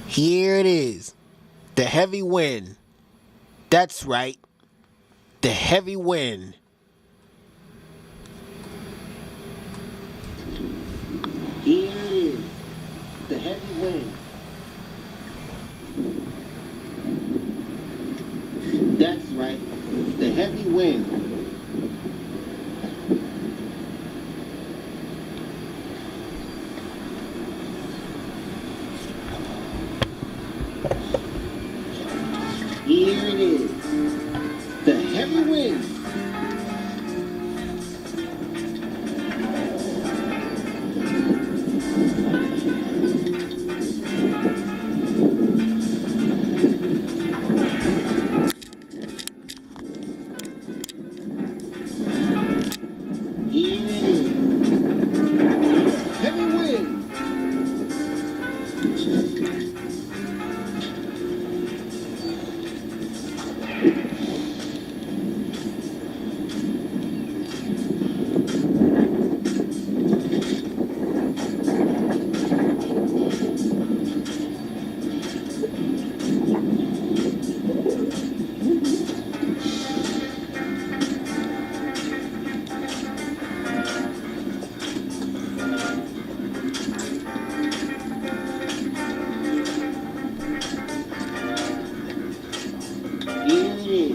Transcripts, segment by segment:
Here it is. The heavy wind. That's right. The heavy wind. Here it is. The heavy wind. That's right. The heavy wind. Here it is. The heavy wind. Here it is. Heavy wind. Here it is.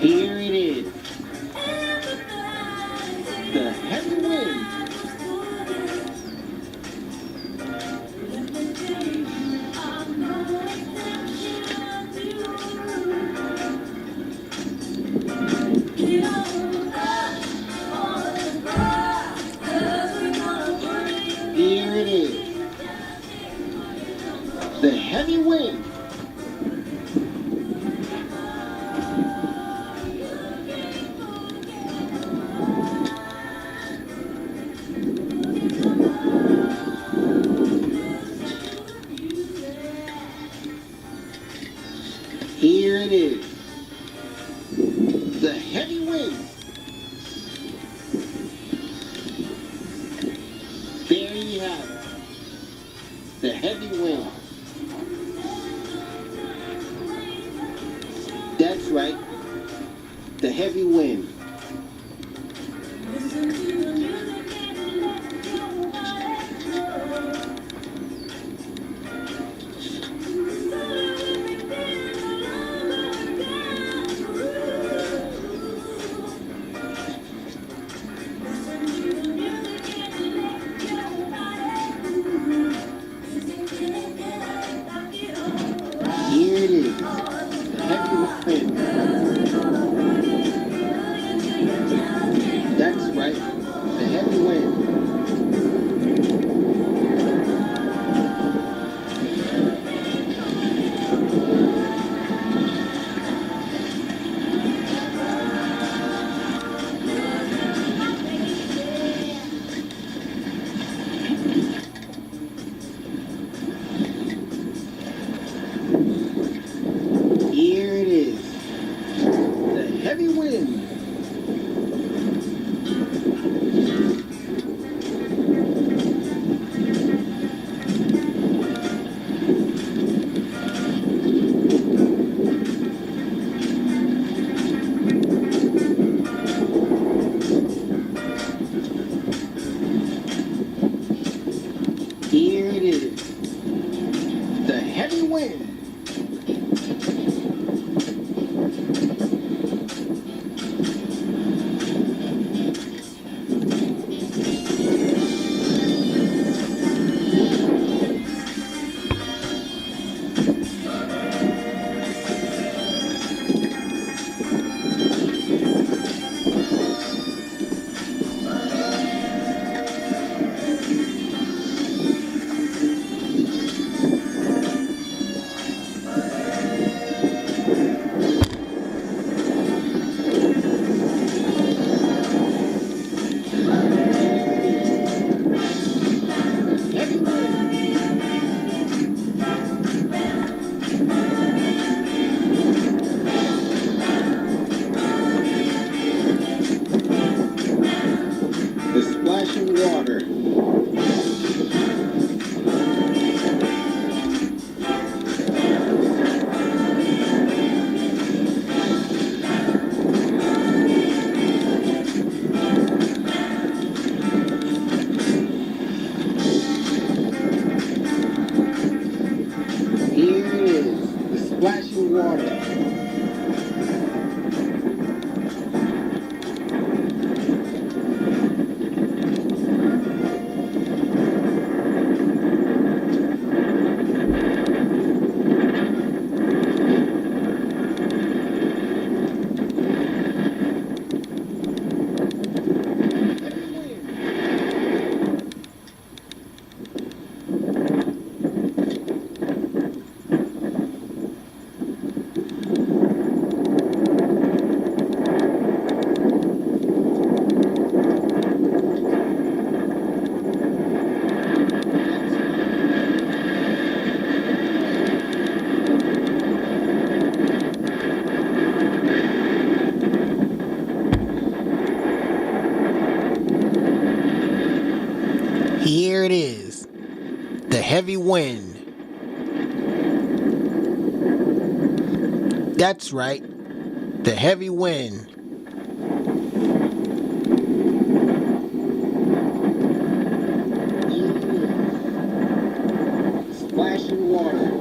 The heavy wind. Here it is. The heavy wind. Here it is. The heavy wind. Here it is. The heavy wind. There you have it. The heavy wind. That's right. The heavy wind. Here it is. The heavy wind. That's right. The heavy wind. Here it is. The heavy wind. Here it is. The heavy wind. water. Here it is, the heavy wind. That's right, the heavy wind. Splashing water.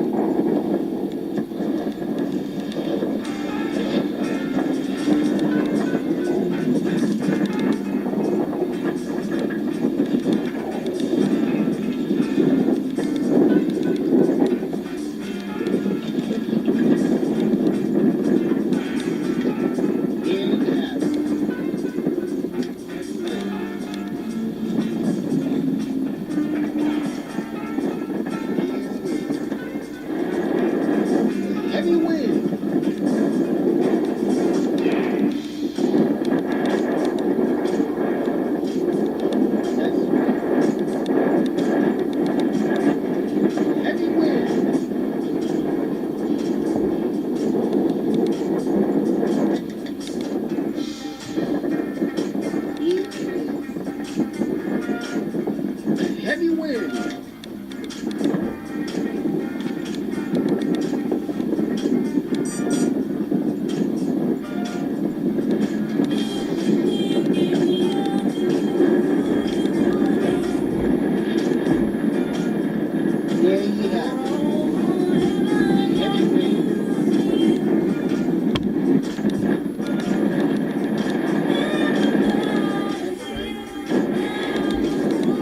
Heavy wind. Heavy wind. Heavy wind. There you have it. Heavy wind.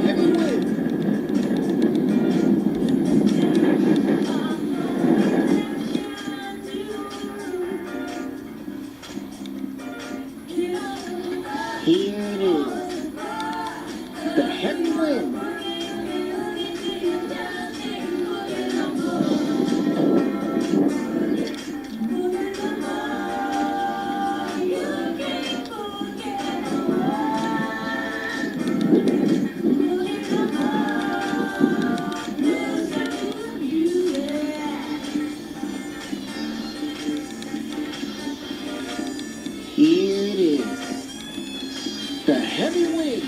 Heavy wind. Here it is, the heavy wind. Here it is, the heavy wind.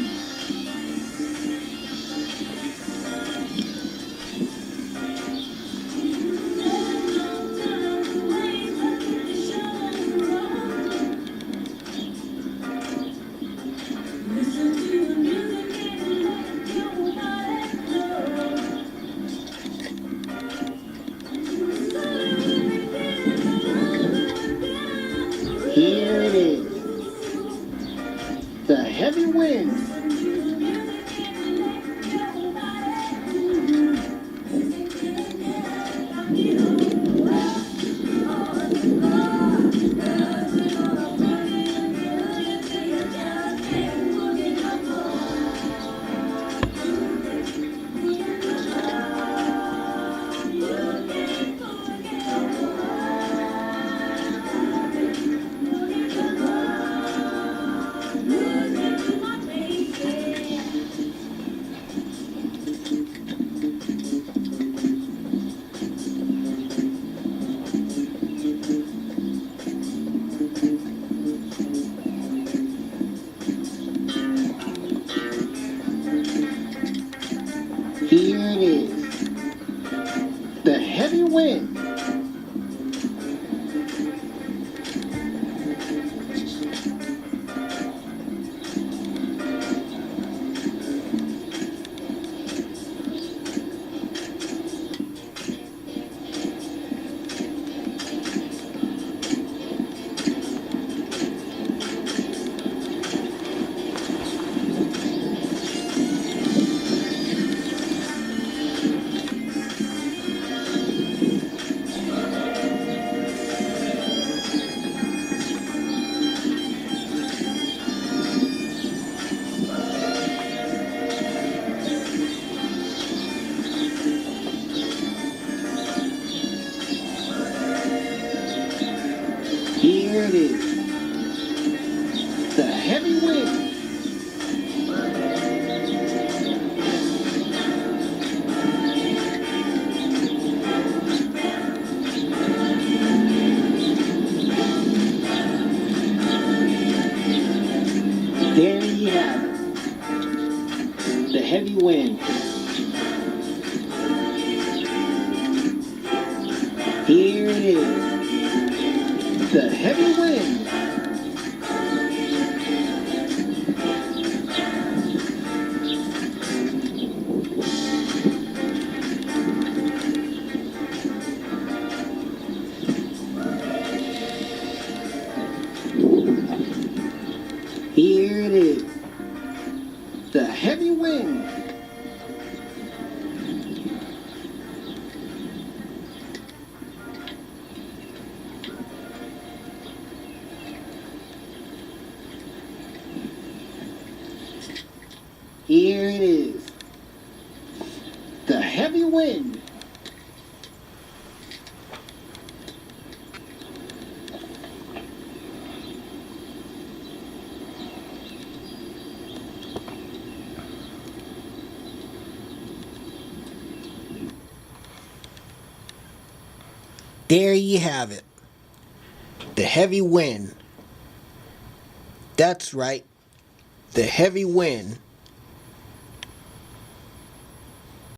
Here it is, the heavy wind. Here it is, the heavy wind. Here it is. The heavy wind. There you have it. The heavy wind. Here it is. The heavy wind. Here it is. The heavy wind. Here it is. The heavy wind. There you have it. The heavy wind. That's right. The heavy wind.